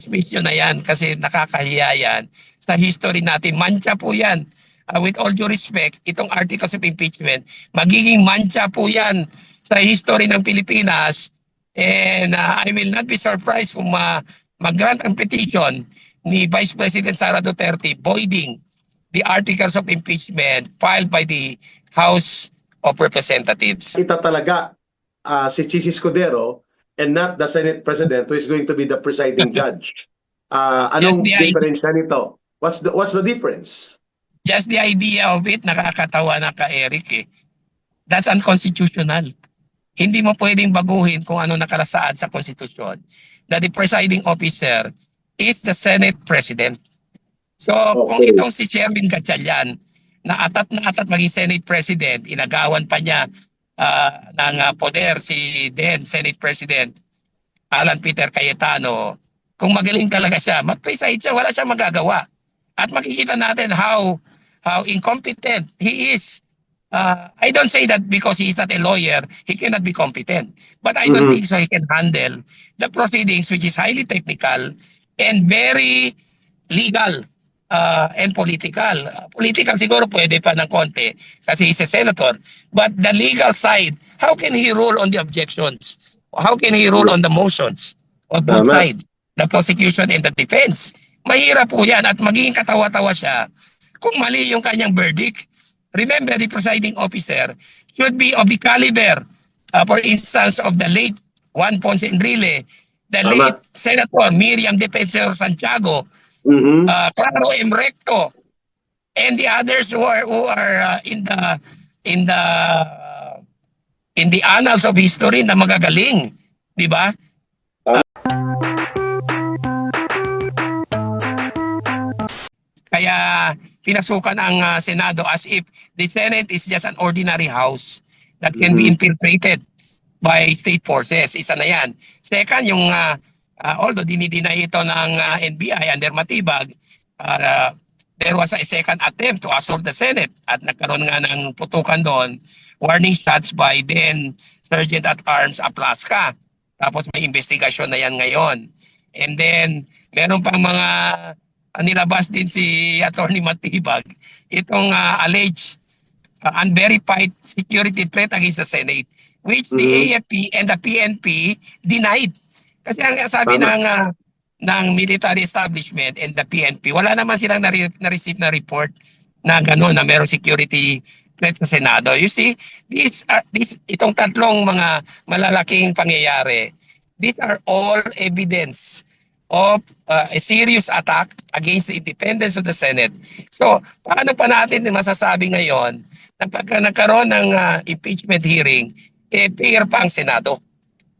speech yun na yan kasi nakakahiya yan. Sa history natin, mancha po yan. With all due respect, itong articles of impeachment, magiging mancha po yan sa history ng Pilipinas. And I will not be surprised kung mag-grant ang petition ni Vice President Sara Duterte voiding the articles of impeachment filed by the House of Representatives. Ita talaga si Chis Escudero and not the Senate President who is going to be the presiding judge. Anong difference nito? What's the difference? Just the idea of it, nakakatawa na ka, Eric eh. That's unconstitutional. Hindi mo pwedeng baguhin kung ano nakalasaad sa konstitusyon that the presiding officer is the Senate President. So kung itong si Sherwin Gatchalian na atat maging Senate President, inagawan pa niya ng poder si then Senate President Alan Peter Cayetano, kung magaling talaga siya, mag-preside siya, wala siyang magagawa. At makikita natin how incompetent he is. I don't say that because he is not a lawyer, he cannot be competent. But I don't think so he can handle the proceedings, which is highly technical and very legal and political. Political siguro pwede pa ng konti kasi he's a senator. But the legal side, how can he rule on the objections? How can he rule on the motions of both sides? The prosecution and the defense. Mahirap po yan at magiging katawa-tawa siya kung mali yung kanyang verdict. Remember, the presiding officer should be of the caliber, for instance, of the late Juan Ponce Enrile, the late Senator Miriam Defensor Santiago, Claro M. Recto, and the others who are in the annals of history na magagaling, di ba? Kaya pinasukan ang Senado as if the Senate is just an ordinary house that can be infiltrated by state forces. Isa na yan. Second, yung although dinideny ito ng NBI under Matibag, there was a second attempt to assault the Senate at nagkaroon nga ng putukan doon, warning shots by then Sergeant at Arms Aplaska. Tapos may investigasyon na yan ngayon. And then, meron pang mga nilabas din si Attorney Matibag, itong alleged unverified security threat against the Senate, which the AFP and the PNP denied. Kasi ang sabi ng military establishment and the PNP, wala naman silang na-receive na report na gano'n na mayroong security threat sa Senado. You see, itong tatlong mga malalaking pangyayari, these are all evidence of a serious attack against the independence of the Senate. So, paano pa natin masasabi ngayon na pagka nagkaroon ng impeachment hearing, fair pa ang Senado?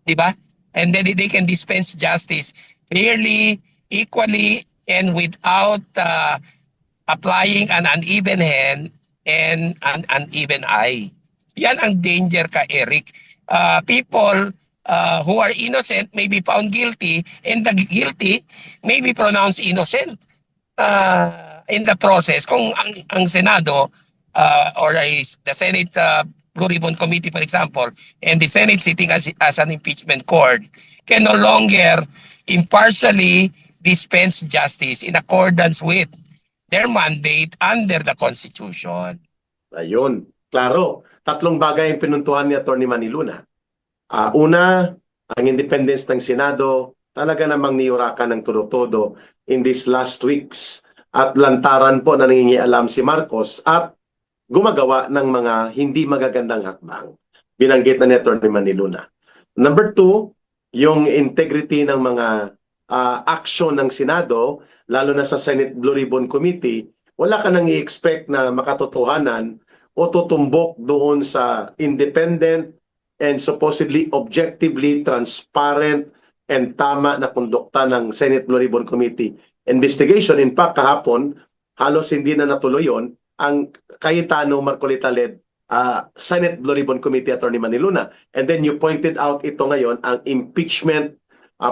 Diba? And then they can dispense justice fairly, equally, and without applying an uneven hand and an uneven eye. Yan ang danger ka, Eric. People who are innocent may be found guilty and the guilty may be pronounced innocent in the process. Kung ang Senado or the Senate Blue Ribbon Committee, for example, and the Senate sitting as an impeachment court can no longer impartially dispense justice in accordance with their mandate under the Constitution. Ayun. Klaro. Tatlong bagay ang pinuntuhan ni Atty. Maniluna. Una, ang independence ng Senado talaga namang niyurakan ng todo-todo in these last weeks at lantaran po na nangingialam si Marcos at gumagawa ng mga hindi magagandang hakbang. Binanggit na ni Atty. Maniluna. Number two, yung integrity ng mga action ng Senado, lalo na sa Senate Blue Ribbon Committee, wala ka nang i-expect na makatotohanan o tutumbok doon sa independent and supposedly objectively transparent and tama na kondukta ng Senate Blue Ribbon Committee investigation. In fact, kahapon, halos hindi na natuloy yun ang Cayetano Marcolita-led Senate Blue Ribbon Committee, Atty. Maniluna. And then you pointed out ito ngayon, ang impeachment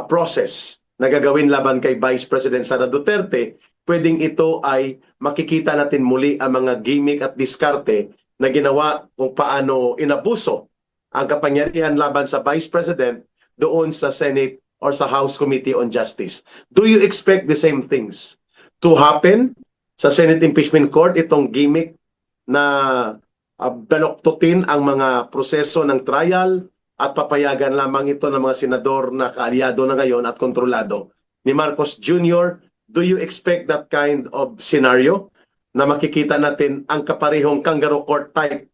process na gagawin laban kay Vice President Sara Duterte. Pwedeng ito ay makikita natin muli ang mga gimmick at diskarte na ginawa kung paano inabuso ang kapangyarihan laban sa Vice President doon sa Senate or sa House Committee on Justice. Do you expect the same things to happen sa Senate Impeachment Court, itong gimmick na baloktutin ang mga proseso ng trial at papayagan lamang ito ng mga senador na kaalyado na ngayon at kontrolado ni Marcos Jr.? Do you expect that kind of scenario na makikita natin ang kaparehong kangaroo court type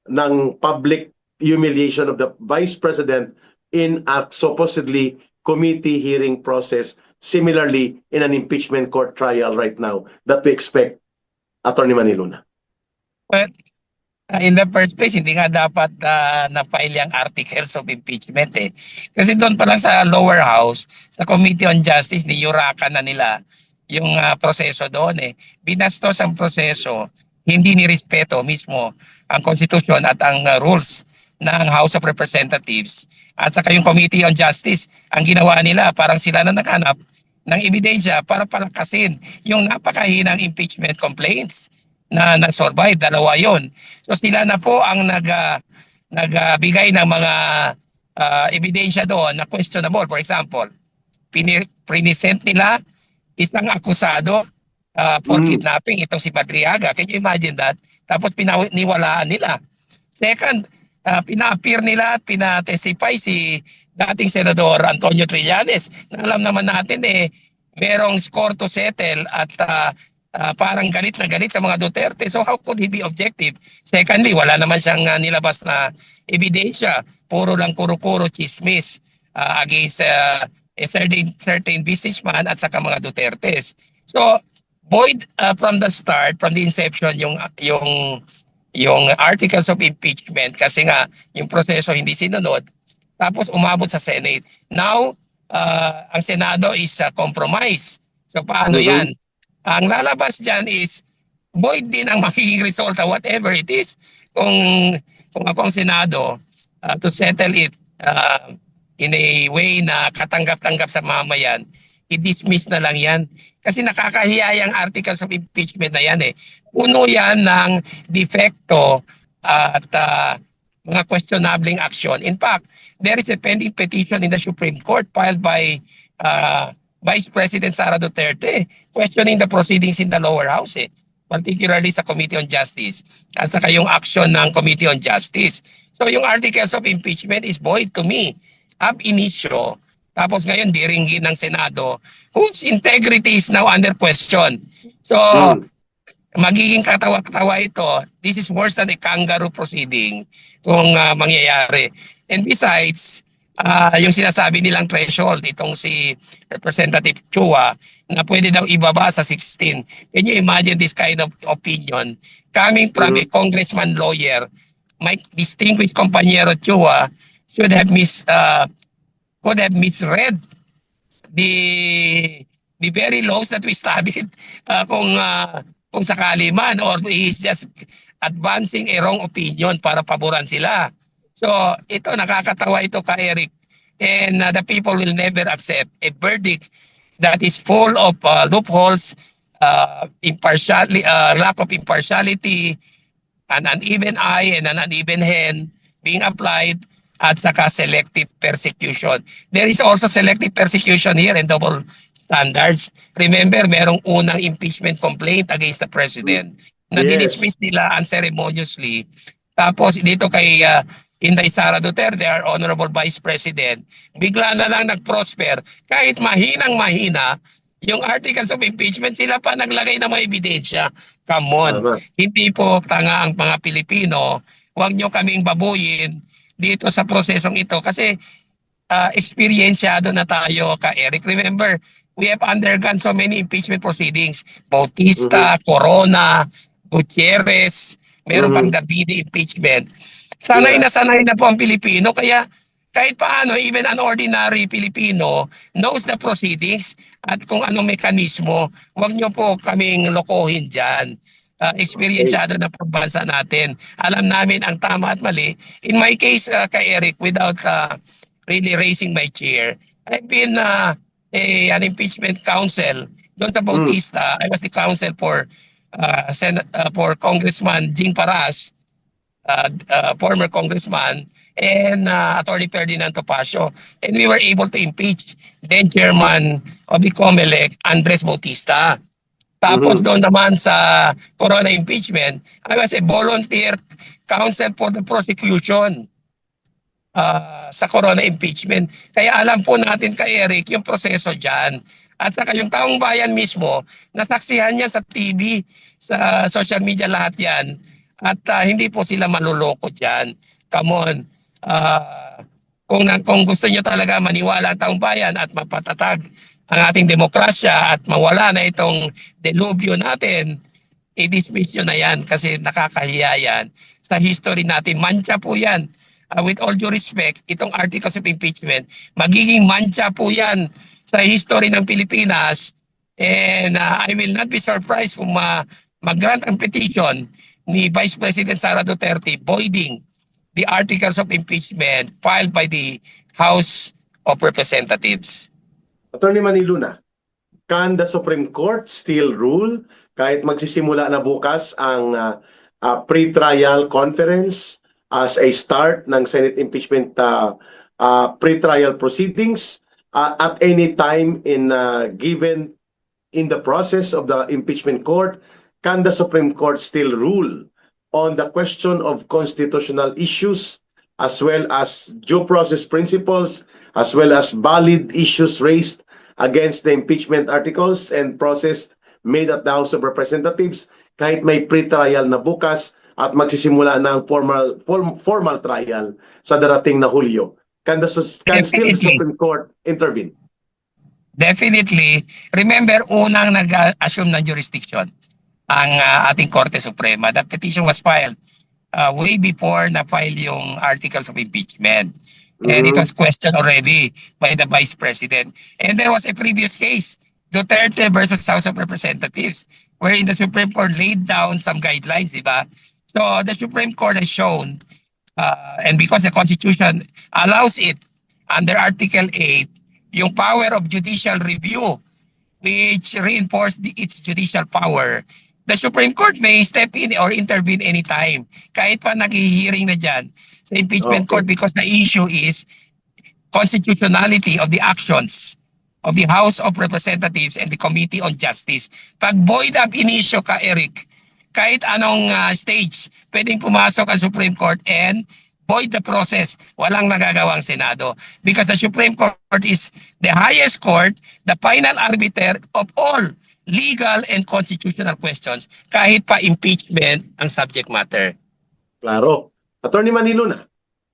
ng public humiliation of the Vice President in a supposedly committee hearing process, similarly in an impeachment court trial right now that we expect, Attorney Maniluna? Well, in the first place, hindi nga dapat na-file yung articles of impeachment eh. Kasi doon pa lang sa lower house, sa Committee on Justice, niyurakan na nila yung proseso doon eh. Binastos ang proseso, hindi nirespeto mismo ang Constitution at ang rules ng House of Representatives. At saka yung Committee on Justice, ang ginawa nila, parang sila na naghanap ng ebidensya para palakasin yung napakahinang impeachment complaints na survive. Dalawa yon. So sila na po ang nagbigay ng mga ebidensya doon na questionable. For example, present nila isang akusado for kidnapping, itong si Padriaga. Can you imagine that? Tapos pinaniwalaan nila. Second, pina-appear nila at pinatestify si dating Senador Antonio Trillanes. Na alam naman natin merong score to settle at parang galit na galit sa mga Duterte. So how could he be objective? Secondly, wala naman siyang nilabas na ebidensya. Puro lang kuro-kuro chismis against a certain businessman at saka mga Dutertes. So void from the start, from the inception, yung articles of impeachment kasi nga yung proseso hindi sinunod. Tapos umabot sa Senate. Now, ang Senado is compromise. So paano yan? Ang lalabas dyan is void din ang magiging resulta, whatever it is. Kung ako ang Senado, to settle it in a way na katanggap-tanggap sa mamayan, i-dismiss na lang yan. Kasi nakakahiya yung articles of impeachment na yan eh. Puno yan ng defecto at mga questionabling action. In fact, there is a pending petition in the Supreme Court filed by Vice President Sara Duterte questioning the proceedings in the lower house particularly sa Committee on Justice at saka yung action ng Committee on Justice. So yung articles of impeachment is void to me ab initio. Tapos ngayon diringgin ng Senado whose integrity is now under question. So magiging katawa-katawa ito. This is worse than a kangaroo proceeding kung mangyayari. And besides, yung sinasabi nilang threshold, itong si Representative Chua, na pwede daw ibaba sa 16. Can you imagine this kind of opinion coming from a congressman lawyer? My distinguished compañero Chua could have misread the very laws that we studied kung sakali man, or he is just advancing a wrong opinion para paboran sila. So ito, nakakatawa ito ka Eric, and the people will never accept a verdict that is full of loopholes, lack of impartiality, an uneven eye and an uneven hand being applied, at saka selective persecution. There is also selective persecution here and double standards. Remember, merong unang impeachment complaint against the president na dinismiss nila unceremoniously. Tapos dito kay Inday Sara Duterte, our Honorable Vice President, bigla na lang nag-prosper. Kahit mahinang-mahina, yung articles of impeachment, sila pa naglagay ng mga ebidensya. Come on. Hindi po tanga ang mga Pilipino. Huwag nyo kaming babuyin dito sa prosesong ito. Kasi eksperyensyado na tayo ka Eric. Remember, we have undergone so many impeachment proceedings. Bautista, Corona, Gutierrez, meron pang Davide impeachment. Sanay na po ang Pilipino, kaya kahit paano, even an ordinary Pilipino knows the proceedings at kung anong mekanismo. Huwag nyo po kaming lokohin dyan. Eksperyensyado na pagbansa natin. Alam namin ang tama at mali. In my case, ka Eric, without really raising my chair, I've been an impeachment counsel doon sa Bautista. I was the counsel for Congressman Jing Paras former congressman, and Attorney Ferdinand Topacio. And we were able to impeach then Chairman of the COMELEC, Andres Bautista. Tapos doon naman sa Corona impeachment, I was a volunteer counsel for the prosecution sa Corona impeachment. Kaya alam po natin kay Eric yung proseso dyan. At saka yung taong bayan mismo, nasaksihan niya sa TV, sa social media, lahat yan. At hindi po sila maluloko dyan. Come on. Kung gusto niyo talaga maniwala ang taong bayan at mapatatag ang ating demokrasya at mawala na itong delubyo natin, i-dismiss nyo na yan kasi nakakahiya yan. Sa history natin, mancha po yan. With all due respect, itong articles of impeachment, magiging mancha po yan sa history ng Pilipinas. And I will not be surprised kung mag-grant ang petition ni Vice President Sara Duterte voiding the articles of impeachment filed by the House of Representatives. Attorney Maniluna, can the Supreme Court still rule kahit magsisimula na bukas ang pre-trial conference as a start ng Senate impeachment pre-trial proceedings at any time given in the process of the impeachment court? Can the Supreme Court still rule on the question of constitutional issues as well as due process principles as well as valid issues raised against the impeachment articles and process made at the House of Representatives kahit may pre-trial na bukas at magsisimula na ang formal trial sa darating na Hulyo? Can still the Supreme Court intervene? Definitely. Remember, unang nag-assume ng jurisdiction ang ating Korte Suprema. That petition was filed way before na-file yung articles of impeachment. And it was questioned already by the Vice President. And there was a previous case, Duterte versus House of Representatives, wherein the Supreme Court laid down some guidelines, diba? So the Supreme Court has shown, and because the Constitution allows it under Article 8, yung power of judicial review, which reinforced its judicial power, the Supreme Court may step in or intervene anytime. Kahit pa nag-hearing na dyan sa impeachment court, because the issue is constitutionality of the actions of the House of Representatives and the Committee on Justice. Pag void ab initio ka, Eric, kahit anong stage, pwedeng pumasok ang Supreme Court and void the process. Walang nagagawang Senado. Because the Supreme Court is the highest court, the final arbiter of all legal and constitutional questions, kahit pa impeachment ang subject matter. Klaro. Attorney Maniluna,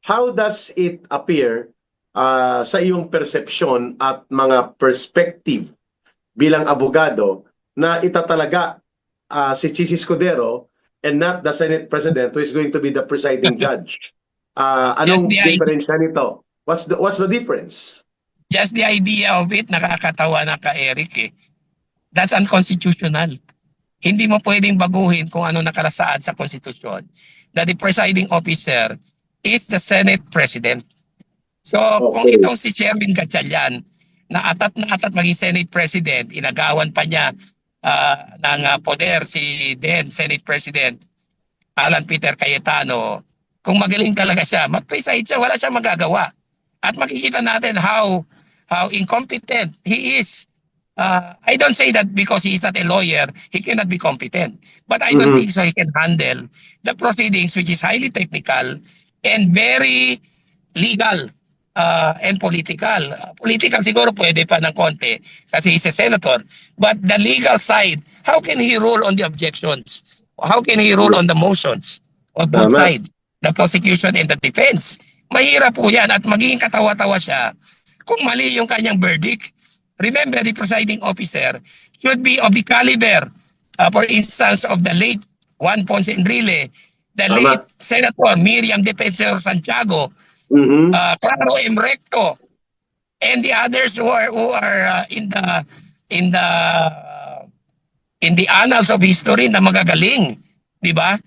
how does it appear sa iyong perception at mga perspective bilang abogado na itatalaga si Chis Escudero and not the Senate President who is going to be the presiding judge? Anong difference nito? What's the difference? Just the idea of it, nakakatawa na ka, Eric eh. That's unconstitutional. Hindi mo pwedeng baguhin kung ano nakalasaad sa konstitusyon. That the presiding officer is the Senate President. So kung itong si Sherwin Gatchalian na atat maging Senate President, inagawan pa niya ng poder si then Senate President Alan Peter Cayetano, kung magaling talaga siya, mag-preside siya, wala siyang magagawa. At makikita natin how incompetent he is. I don't say that because he is not a lawyer, he cannot be competent. But I don't think so he can handle the proceedings, which is highly technical and very legal and political. Political siguro pwede pa ng konti kasi he's a senator. But the legal side, how can he rule on the objections? How can he rule on the motions of both sides? The prosecution and the defense. Mahirap po yan at magiging katawa-tawa siya kung mali yung kanyang verdict. Remember, the presiding officer should be of the caliber, for instance, of the late Juan Ponce Enrile, the late Senator Miriam Defensor Santiago, Claro M. Recto, and the others who are in the annals of history na magagaling, di ba?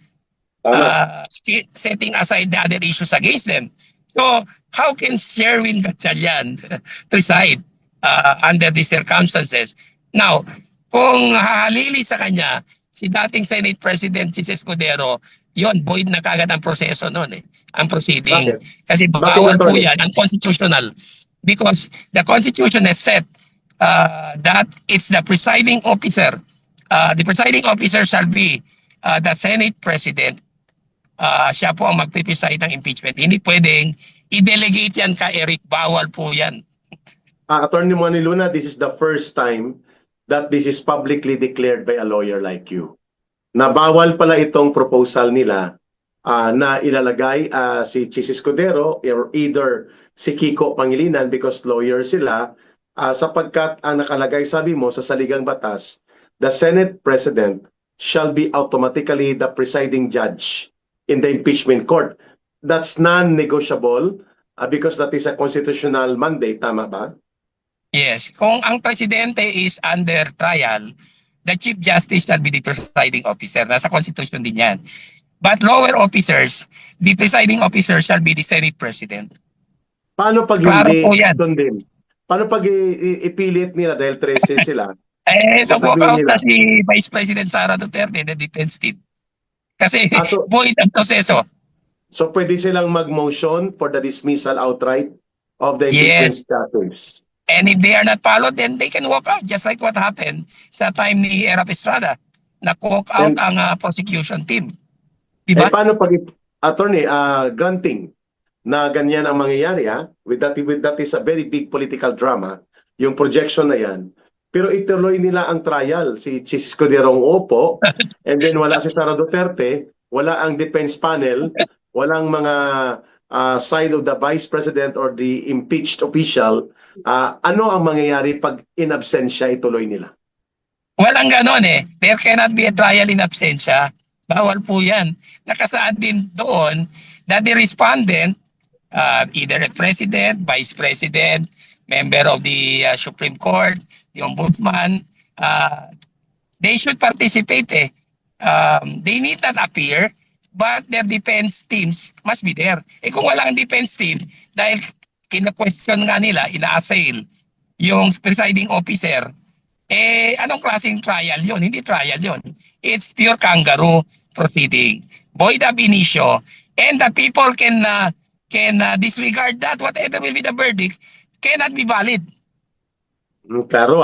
Setting aside the other issues against them. So, how can Sherwin Gatchalian preside under these circumstances? Now, kung hahalili sa kanya si dating Senate President Chis Escudero, yon void na kagad ang proseso noon ang proceeding. Bakit? Kasi Bakit, bawal po attorney? yan, unconstitutional. Because the Constitution has said that it's the presiding officer. The presiding officer shall be the Senate President. Siya po ang magpipreside ng impeachment. Hindi pwedeng i-delegate yan ka Eric. Bawal po yan. Attorney Maniluna, this is the first time that this is publicly declared by a lawyer like you. Na bawal pala itong proposal nila na ilalagay si Chis Escudero or either si Kiko Pangilinan because lawyer sila sapagkat ang nakalagay sabi mo sa saligang batas, the Senate President shall be automatically the presiding judge in the impeachment court. That's non-negotiable because that is a constitutional mandate, tama ba? Yes. Kung ang presidente is under trial, the Chief Justice shall be the presiding officer. Nasa Constitution din yan. But lower officers, the presiding officer shall be the Senate President. Paano pag Klaro hindi po yan. sundin? Paano pag ipilit nila dahil 13 sila? Nag-walk Sasabihin out nila. na si Vice President Sara Duterte, the defense team. Kasi So, void ang proseso. so pwede silang mag-motion for the dismissal outright of the impeachment Yes. status. And if they are not followed, then they can walk out. Just like what happened sa time ni Erap Estrada. Na-walk out ang prosecution team. Diba? Paano pag, attorney, granting na ganyan ang mangyayari, with that is a very big political drama, yung projection na yan, pero ituloy nila ang trial, si Chis Escudero ang upo, and then wala si Sara Duterte, wala ang defense panel, walang mga side of the Vice President or the impeached official, ano ang mangyayari pag in absentia ituloy nila? Walang ganon There cannot be a trial in absentia. Bawal po yan. Nakasaad din doon that the respondent, either a president, vice president, member of the Supreme Court, the ombudsman, they should participate They need not appear, but their defense teams must be there. Kung walang defense team, dahil kina-question nga nila, ina-assail yung presiding officer, anong klaseng trial yon? Hindi trial yon. It's pure kangaroo proceeding. Void ab initio, and the people can disregard that. Whatever will be the verdict cannot be valid. Klaro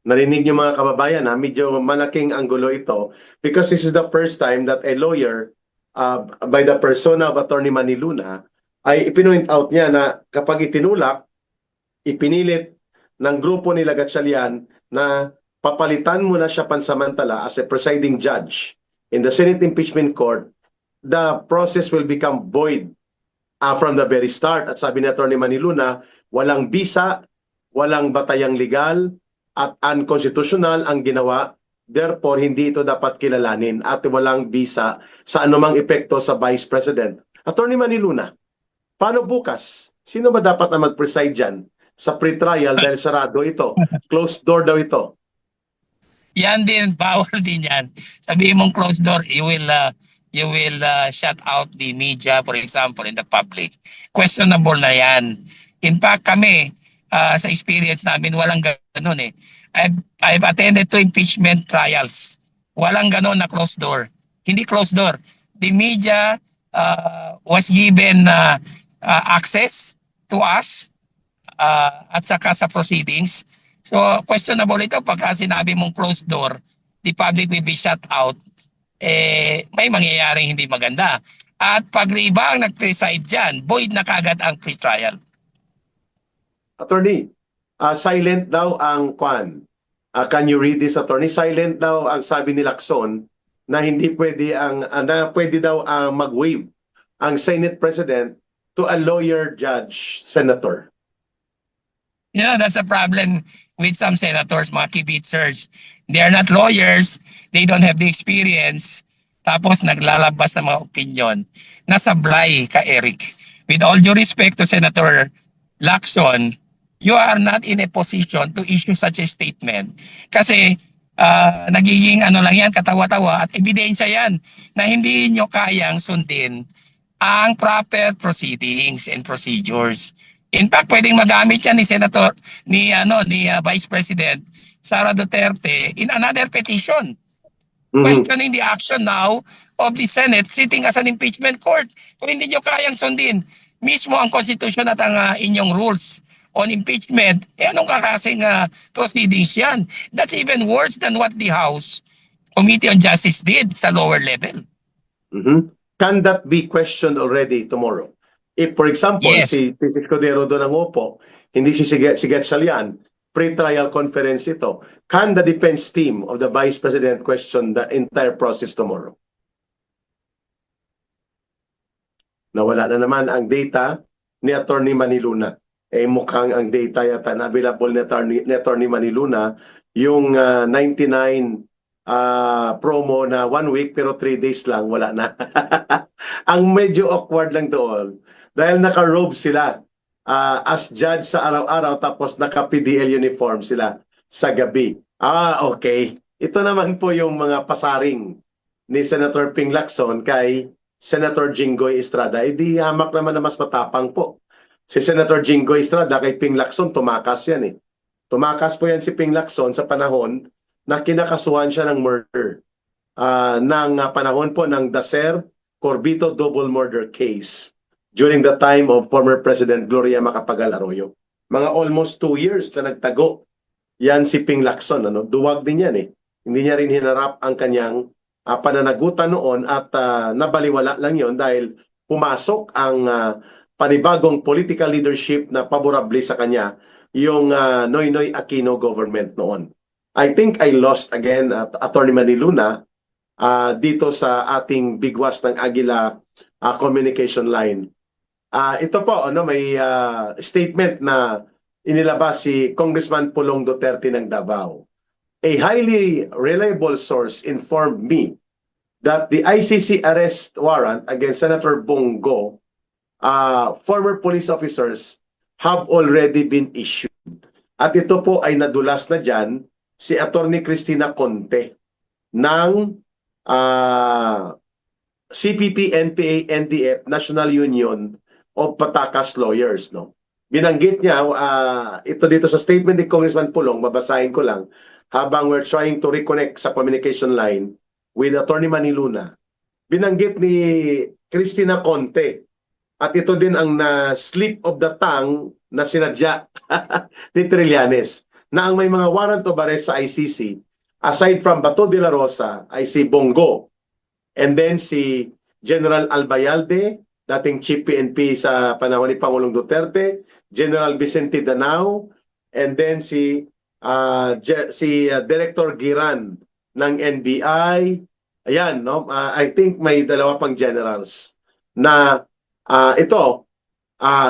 narinig niyo mga kababayan medyo malaking anggulo ito because this is the first time that a lawyer by the persona of Attorney Maniluna ay ipinoint out niya na kapag itinulak, ipinilit ng grupo nila Gatchalian na papalitan mo na siya pansamantala as a presiding judge in the Senate Impeachment Court, the process will become void from the very start. At sabi ni Attorney Maniluna, walang bisa, walang batayang legal, at unconstitutional ang ginawa. Therefore, hindi ito dapat kilalanin at walang bisa sa anumang epekto sa Vice President. Attorney Maniluna, paano bukas? Sino ba dapat na mag-preside dyan sa pre-trial dahil sarado ito? Closed door daw ito. Yan din, bawal din yan. Sabihin mong closed door, you will shut out the media, for example, in the public. Questionable na yan. In fact, kami, sa experience namin, walang ganon I've attended to impeachment trials. Walang ganon na closed door. Hindi closed door. The media was given access to us at saka sa proceedings. So, questionable ito pagka sinabi mong closed door, the public will be shut out, may mangyayaring hindi maganda. At pag iba ang nag-preside dyan, void na kagad ang pre-trial. Attorney, silent daw ang kwan. Can you read this, Attorney? Silent daw ang sabi ni Lacson na hindi pwede na pwede daw mag-waive ang Senate President to a lawyer, judge, senator. Yeah, that's a problem with some senators, mga kibitzers. They are not lawyers, they don't have the experience, tapos naglalabas ng mga opinion. Nasablay ka, Eric. With all due respect to Senator Lacson, you are not in a position to issue such a statement. Kasi nagiging lang yan, katawa-tawa, at ebidensya yan na hindi nyo kayang sundin ang proper proceedings and procedures. In fact, pwedeng magamit yan ni Senator, ni Vice President Sara Duterte in another petition. Mhm. questioning the action now of the Senate sitting as an impeachment court. Kung hindi nyo kayang sundin mismo ang Constitution at ang inyong rules on impeachment, anong kakasing proceedings yan? That's even worse than what the House Committee on Justice did sa lower level. Mhm. Can that be questioned already tomorrow? If, for example, Yes. si Escudero doon ang upo, hindi si Gatchalian, pre-trial conference ito, can the defense team of the Vice President question the entire process tomorrow? Nawala na naman ang data ni Attorney Maniluna. Mukhang ang data yata na available ni Attorney Maniluna, yung 99 promo na 1 week pero 3 days lang, wala na. Ang medyo awkward lang doon, dahil naka-robe sila as judge sa araw-araw tapos naka-PDL uniform sila sa gabi. Okay. Ito naman po yung mga pasaring ni Senator Ping Lacson kay Senator Jinggoy Estrada. Di hamak naman na mas matapang po. Si Senator Jinggoy Estrada kay Ping Lacson, tumakas yan eh. Tumakas po yan si Ping Lacson sa panahon na kinakasuhan siya ng murder. Ng panahon po ng Dacer Corbito double murder case during the time of former President Gloria Macapagal Arroyo. Mga almost 2 years na nagtago yan si Ping Lacson. Duwag din yan eh. Hindi niya rin hinarap ang kanyang pananagutan noon at nabaliwala lang yon dahil pumasok ang panibagong political leadership na favorable sa kanya, yung Noynoy Aquino government noon. I think I lost again Attorney Maniluna dito sa ating bigwas ng Agila communication line. Ito po, may statement na inilabas si Congressman Pulong Duterte ng Davao. A highly reliable source informed me that the ICC arrest warrant against Senator Bongo, former police officers, have already been issued. At ito po ay nadulas na dyan si Attorney Cristina Conte ng CPP, NPA, NDF, National Union of Patakas Lawyers. Binanggit niya, ito dito sa statement ni Congressman Pulong, babasahin ko lang, habang we're trying to reconnect sa communication line with Attorney Maniluna. Binanggit ni Cristina Conte, at ito din ang slip of the tongue na sinadya ni Trillanes, na ang may mga warrant of arrest sa ICC, aside from Bato de la Rosa, ay si Bongo, and then si General Albayalde, dating Chief PNP sa panahon ni Pangulong Duterte, General Vicente Danao, and then si Director Giran ng NBI. Ayan, I think may dalawa pang generals na ito,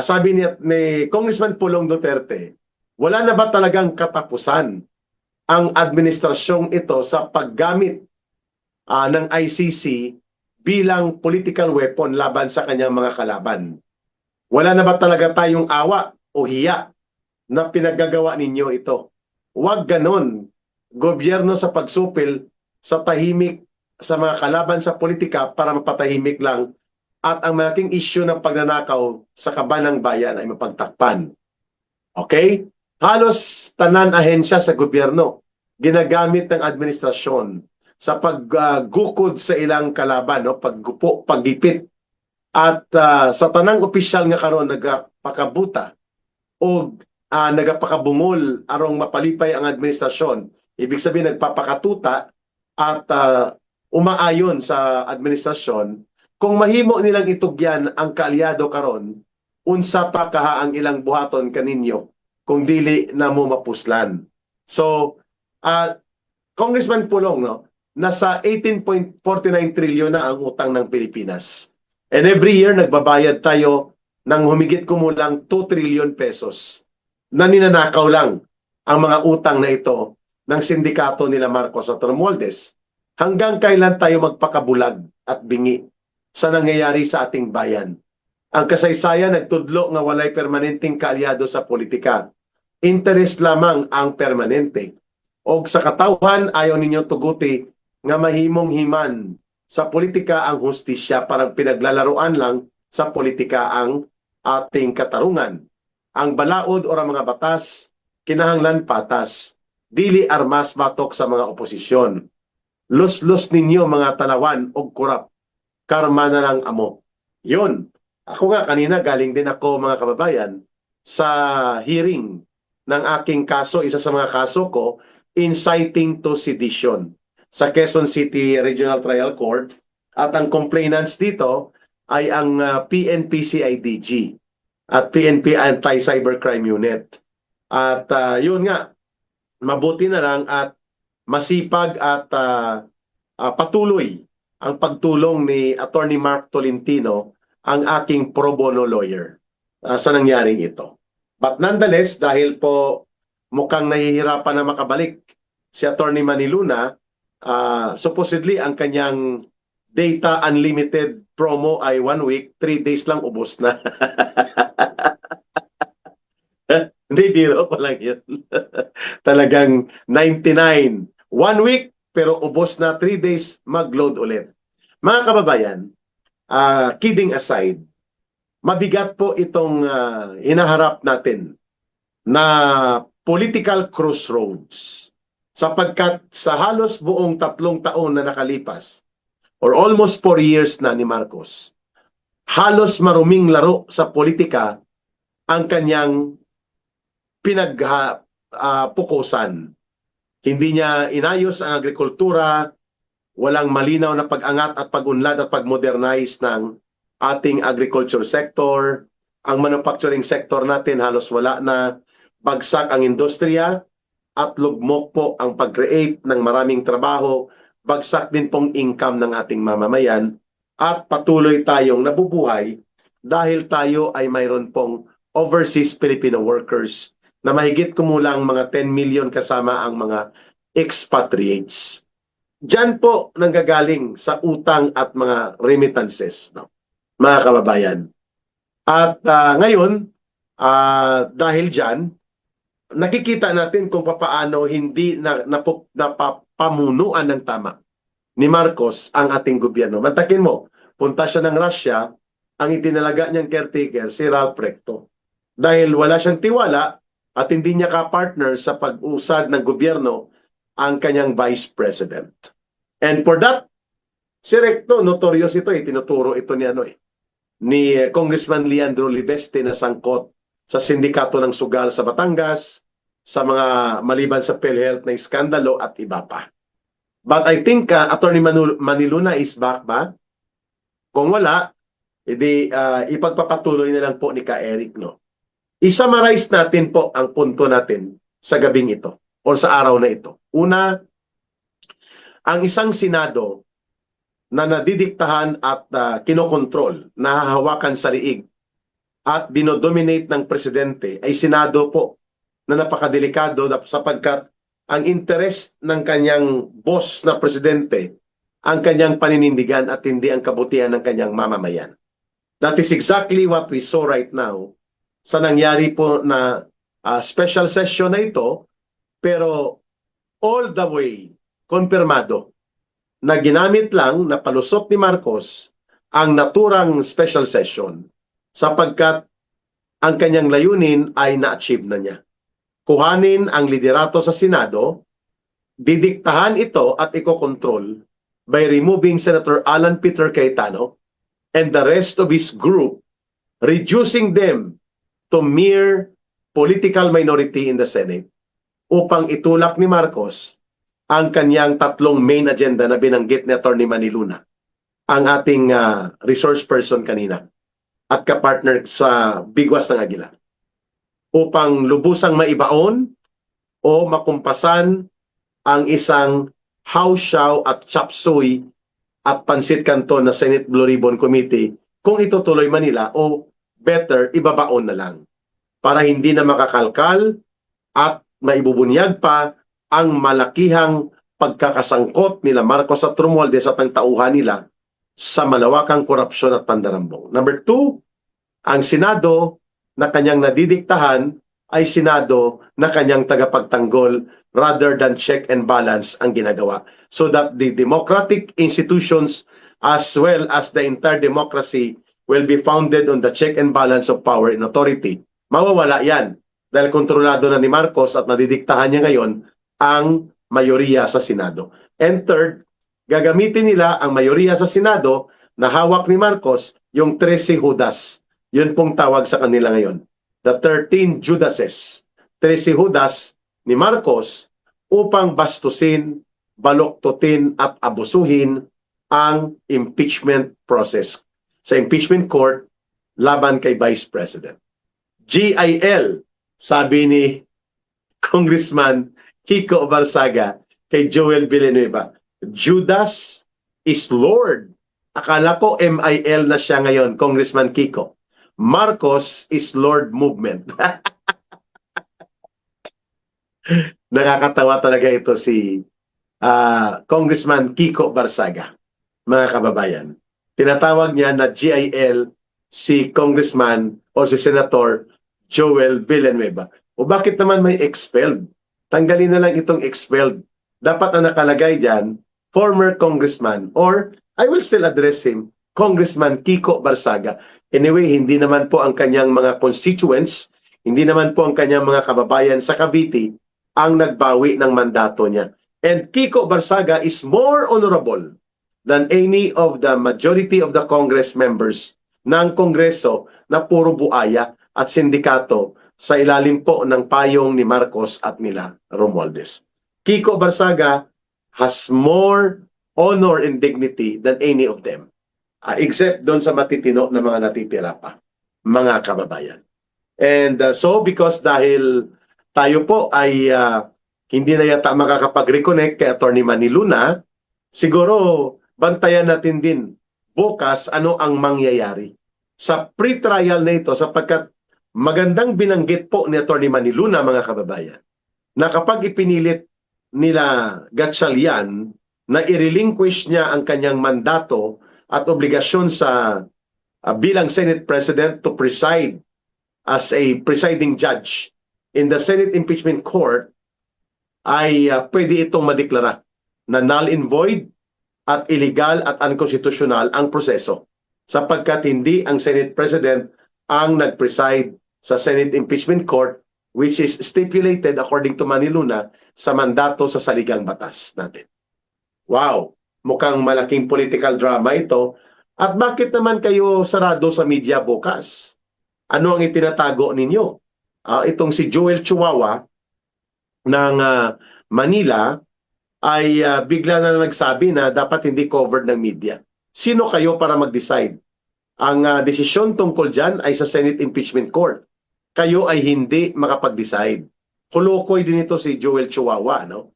sabi ni Congressman Pulong Duterte, wala na ba talagang katapusan ang administrasyong ito sa paggamit ng ICC bilang political weapon laban sa kanyang mga kalaban? Wala na ba talaga tayong awa o hiya na pinagagawa ninyo ito? Huwag ganon. Gobyerno sa pagsupil sa tahimik sa mga kalaban sa politika para mapatahimik lang, at ang malaking issue ng pagnanakaw sa kaban ng bayan ay mapagtakpan. Okay? Halos tanan ahensya sa gobyerno ginagamit ng administrasyon sa paggukod sa ilang kalaban, paggupo, paggipit, at sa tanang opisyal nga karon nagapakabuta o nagapakabungol arong mapalipay ang administrasyon. Ibig sabihin nagpapakatuta at umaayon sa administrasyon. Kung mahimo nilang itugyan ang kaalyado karon, unsa pa kaha ang ilang buhaton kaninyo kung dili na mo mapuslan. So, Congressman Pulong, nasa 18.49 trillion na ang utang ng Pilipinas. And every year nagbabayad tayo ng humigit kumulang 2 trillion pesos na ninanakaw lang ang mga utang na ito ng sindikato nila Marcos at Romualdez. Hanggang kailan tayo magpakabulag at bingi sa nangyayari sa ating bayan? Ang kasaysayan nagtudlo nga walay permanenteng kaalyado sa politika. Interest lamang ang permanente. O sa katawhan ayaw ninyo tuguti nga mahimong himan sa politika ang hustisya, parang pinaglalaruan lang sa politika ang ating katarungan. Ang balaod o mga batas kinahanglan patas, dili armas batok sa mga oposisyon. Los ninyo mga talawan o kurap, karma na lang amo. Yun. Ako nga kanina galing din ako mga kababayan sa hearing ng aking kaso, isa sa mga kaso ko, inciting to sedition sa Quezon City Regional Trial Court, at ang complainants dito ay ang PNP-CIDG at PNP Anti-Cybercrime Unit. At yun nga, mabuti na lang at masipag at patuloy ang pagtulong ni Attorney Mark Tolentino, ang aking pro bono lawyer, sa nangyaring ito. But nonetheless, dahil po mukhang nahihirapan na makabalik si Attorney Maniluna, supposedly ang kanyang data unlimited promo ay 1 week, 3 days lang ubos na. Hindi, biro ko lang yun. Talagang 99. 1 week, pero ubos na 3 days, mag-load ulit. Mga kababayan, kidding aside, mabigat po itong hinaharap natin na political crossroads, sapagkat sa halos buong 3 taon na nakalipas, or almost 4 years na ni Marcos, halos maruming laro sa politika ang kanyang pinagpukusan. Hindi niya inayos ang agrikultura, walang malinaw na pag-angat at pag-unlad at pag-modernize ng ating agriculture sector. Ang manufacturing sector natin halos wala na, bagsak ang industriya at lugmok po ang pag-create ng maraming trabaho, bagsak din pong income ng ating mamamayan, at patuloy tayong nabubuhay dahil tayo ay mayroon pong overseas Filipino workers na mahigit kumulang mga 10 million kasama ang mga expatriates. Diyan po nanggagaling sa utang at mga remittances, no, mga kababayan. At ngayon, dahil diyan, nakikita natin kung paano hindi napapamunuan ng tama ni Marcos ang ating gobyerno. Mantakin mo, punta siya ng Russia, ang itinalaga niyang caretaker, si Ralph Recto. Dahil wala siyang tiwala at hindi niya ka-partner sa pag-usad ng gobyerno ang kanyang vice president. And for that, si Recto, notorious ito, tinuturo ito ni Congressman Leandro Libeste na sangkot sa sindikato ng sugal sa Batangas, sa mga maliban sa PhilHealth na iskandalo at iba pa. But I think Attorney Maniluna is back ba? Kung wala, edi ipagpapatuloy na lang po ni Ka Eric, no? I-summarize natin po ang punto natin sa gabing ito o sa araw na ito. Una, ang isang Senado na nadidiktahan at kinokontrol, nahahawakan sa liig at dinodominate ng presidente ay Senado po na napakadelikado sapagkat ang interest ng kanyang boss na presidente ang kanyang paninindigan at hindi ang kabutihan ng kanyang mamamayan. That is exactly what we saw right now sa nangyari po na special session na ito, pero all the way konfirmado na ginamit lang na palusot ni Marcos ang naturang special session sapagkat ang kanyang layunin ay na-achieve na niya. Kuhanin ang liderato sa Senado, didiktahan ito at ikokontrol by removing Senator Alan Peter Cayetano and the rest of his group, reducing them to mere political minority in the Senate upang itulak ni Marcos ang kanyang 3 main agenda na binanggit ni Attorney Maniluna, ang ating resource person kanina at kapartner sa Bigwas ng Agila, upang lubusang maibaon o makumpasan ang isang House Siaw at Chop Suey at Pansit Canton na Senate Blue Ribbon Committee kung itutuloy man nila, o better, ibabaon na lang para hindi na makakalkal at maibubunyag pa ang malakihang pagkakasangkot nila Marcos at Romualdez at ang tauhan nila sa malawakang korupsyon at pandarambong. Number 2, ang Senado na kanyang nadidiktahan ay Senado na kanyang tagapagtanggol rather than check and balance ang ginagawa. So that the democratic institutions as well as the entire democracy will be founded on the check and balance of power and authority. Mawawala yan dahil kontrolado na ni Marcos at nadidiktahan niya ngayon ang mayoriya sa Senado. And third, gagamitin nila ang mayoriya sa Senado na hawak ni Marcos, yung 13 Judas. Yun pong tawag sa kanila ngayon. The 13 Judases. 13 Judas ni Marcos upang bastusin, baloktutin at abusuhin ang impeachment process sa impeachment court laban kay Vice President. GIL, sabi ni Congressman Kiko Barsaga kay Joel Villanueva, Judas is Lord. Akala ko MIL na siya ngayon, Congressman Kiko. Marcos is Lord Movement. Nakakatawa talaga ito si Congressman Kiko Barsaga, mga kababayan. Tinatawag niya na GIL si Congressman o si Senator Joel Villanueva. O bakit naman may expelled? Tanggalin na lang itong expelled. Dapat ang nakalagay dyan, former congressman, or I will still address him, Congressman Kiko Barsaga. Anyway, hindi naman po ang kanyang mga constituents, hindi naman po ang kanyang mga kababayan sa Cavite ang nagbawi ng mandato niya. And Kiko Barsaga is more honorable than any of the majority of the Congress members ng Kongreso na puro buaya at sindikato sa ilalim po ng payong ni Marcos at nila Romualdez. Kiko Barsaga has more honor and dignity than any of them. Except doon sa matitino na mga natitira pa, mga kababayan. And so because dahil tayo po ay hindi na yata makakapag-reconnect kay Atty. Manny Luna, siguro bantayan natin din bukas ano ang mangyayari sa pre-trial na ito sapagkat magandang binanggit po ni Atty. Manny Luna, mga kababayan, na kapag ipinilit nila Gatchalian na i-relinquish niya ang kanyang mandato at obligasyon sa bilang Senate President to preside as a presiding judge in the Senate Impeachment Court, ay pwede itong madeklara na null and void at illegal at unconstitutional ang proseso sapagkat hindi ang Senate President ang nag-preside sa Senate Impeachment Court, which is stipulated according to Manny Luna sa mandato sa saligang batas natin. Wow! Mukhang malaking political drama ito. At bakit naman kayo sarado sa media bukas? Ano ang itinatago ninyo? Itong si Joel Chihuahua ng Manila ay bigla na nagsabi na dapat hindi covered ng media. Sino kayo para mag-decide? Ang desisyon tungkol dyan ay sa Senate Impeachment Court. Kayo ay hindi makapag-decide. Kulukoy din ito si Joel Chihuahua, no?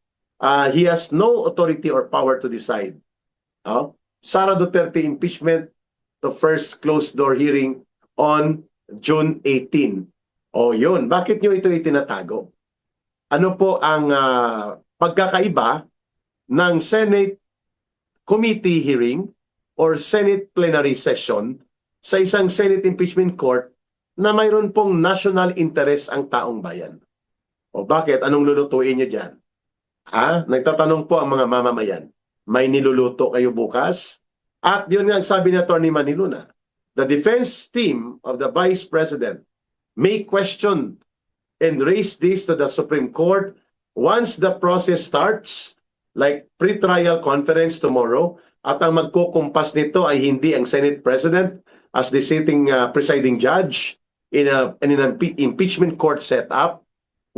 He has no authority or power to decide. Sara Duterte impeachment, the first closed-door hearing on June 18. O yun, bakit nyo ito itinatago? Ano po ang pagkakaiba ng Senate Committee hearing or Senate plenary session sa isang Senate Impeachment Court na mayroon pong national interest ang taong bayan? O bakit? Anong lulutuin nyo dyan? Nagtatanong po ang mga mamamayan. May niluluto kayo bukas? At yun nga ang sabi ni Atty. Manny Luna. The defense team of the Vice President may question and raise this to the Supreme Court once the process starts, like pre-trial conference tomorrow, at ang magkukumpas nito ay hindi ang Senate President as the sitting presiding judge in an impeachment court setup.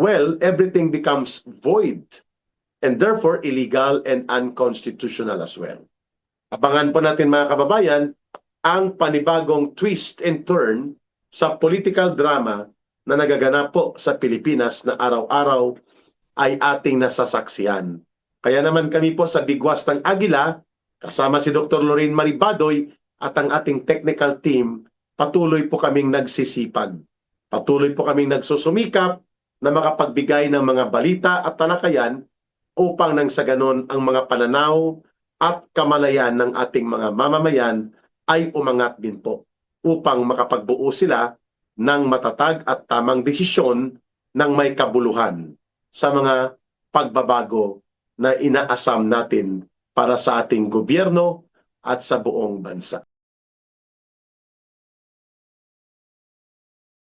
Well, everything becomes void and therefore illegal and unconstitutional as well. Abangan po natin, mga kababayan, ang panibagong twist and turn sa political drama na nagaganap po sa Pilipinas na araw-araw ay ating nasasaksiyan. Kaya naman kami po sa Bigwas ng Agila, kasama si Dr. Lorraine Maribadoy at ang ating technical team, patuloy po kaming nagsisipag. Patuloy po kaming nagsusumikap na makapagbigay ng mga balita at talakayan upang nang sa ganon ang mga pananaw at kamalayan ng ating mga mamamayan ay umangat din po upang makapagbuo sila ng matatag at tamang desisyon ng may kabuluhan sa mga pagbabago na inaasam natin para sa ating gobyerno at sa buong bansa.